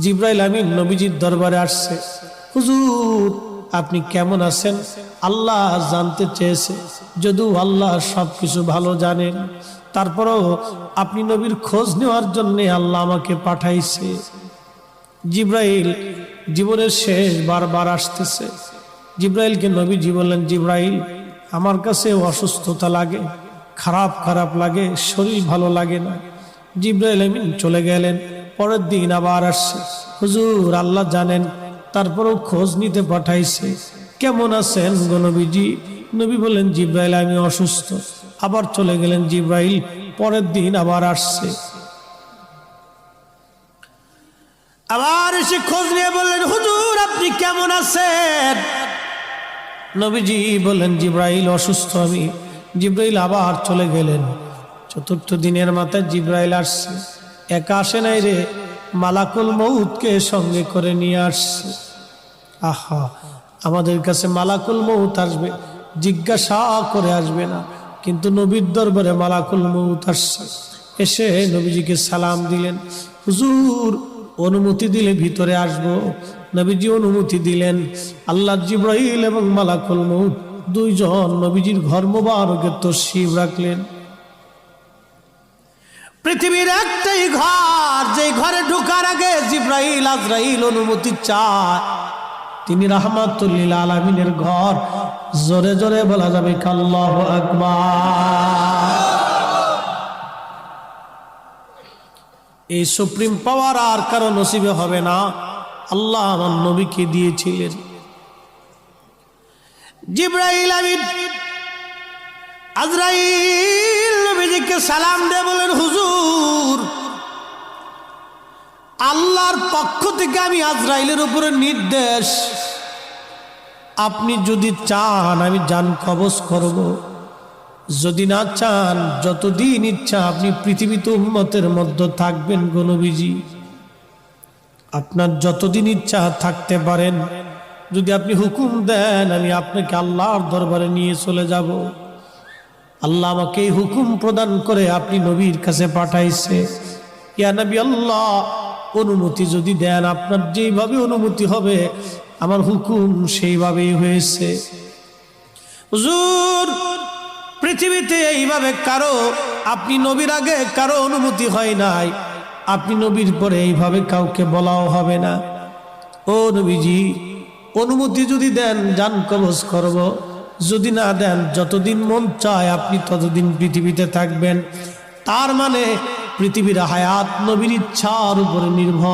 জিবরাইল আমিন নবীজির দরবারে আসছে। হুজুর আপনি কেমন আছেন? আল্লাহ জানতে চেয়েছে। যদিও আল্লাহ সবকিছু ভালো জানেন, তারপরেও আপনি নবীর খোঁজ নেওয়ার জন্য আল্লাহ আমাকে পাঠাইছে। জিবরাইল জীবনের শেষ বারবার আসতেছে। জিবরাইলকে নবীজি বললেন, জিবরাইল আমার কাছে অসুস্থতা লাগে, খারাপ খারাপ লাগে, শরীর ভালো লাগে না। জিবরাইল আমিন চলে গেলেন। পরের দিন আবার আসছে। হুজুর আল্লাহ জানেন, তারপরেও খোঁজ নিতে পাঠাইছে। কেমন আছেন গো নবীজি? নবী বললেন, জিবরাইল আমি অসুস্থ। আবার চলে গেলেন জিবরাইল। পরের দিন আবার আসছে। আবার এসে খোঁজ নিয়ে বললেন, হুজুর আপনি কেমন আছেন? নবীজি বললেন, জিবরাইল অসুস্থ আমি। জিবরাইল আবার চলে গেলেন। চতুর্থ দিনের মাথায় জিবরাইল আসছে। একা আসে নাই রে, মালাকুল মউতকে সঙ্গে করে নিয়ে আসছে। আহা, আমাদের কাছে মালাকুল মউত আসবে, জিজ্ঞাসা করে আসবে না, কিন্তু নবীর দরবারে মালাকুল মউত আসছে। এসে নবীজিকে সালাম দিলেন। হুজুর অনুমতি দিলে ভিতরে আসবো। নবীজি অনুমতি দিলেন। আল্লাহ জিবরাইল এবং মালাকুল মউত দুইজন নবীজির ঘর মোবারকে তশরিফ রাখলেন। পৃথিবীর একটাই ঘর, যে ঘরে ঢোকার আগে জিবরাইল আজরাইল অনুমতি চায়, তিনি রাহমাতুল লিল আলামিনের ঘর। জোরে জোরে বলা যাবে আল্লাহু আকবার। এই সুপ্রিম পাওয়ার আর কারো নসিবে হবে না, আল্লাহ আমার নবীকে দিয়েছিলেন। জিবরাইল আমিন আজরাইল নবীজিকে সালাম দিয়ে বলেন, হুজুর আল্লাহর পক্ষ থেকে আমি আজরাইলের উপরে নির্দেশ, আপনি যদি চান আমি জান কবজ করব, যদি না চান যতদিন ইচ্ছা আপনি পৃথিবীতে উম্মতের মধ্যে থাকবেন গো নবীজি। আপনার যতদিন ইচ্ছা থাকতে পারেন, যদি আপনি হুকুম দেন আমি আপনাকে আল্লাহর দরবারে নিয়ে চলে যাব। আল্লাহ আমাকে এই হুকুম প্রদান করে আপনি নবীর কাছে পাঠাইছে। ইয়া নবী আল্লাহ, অনুমতি যদি দেন, আপনার যেইভাবে অনুমতি হবে আমার হুকুম সেইভাবেই হয়েছে। হুজুর পৃথিবীতে এইভাবে কারো, আপনি নবীর আগে কারো অনুমতি হয় নাই, আপনি নবীর পরে এইভাবে কাউকে বলাও হবে না। ও নবীজি অনুমতি যদি দেন জান কবজ করব, যদি না দেন যতদিন মন চায় আপনি ততদিন পৃথিবীতে থাকবেন। তার মানে পৃথিবীর হায়াত নবীর ইচ্ছার উপরে নির্ভর।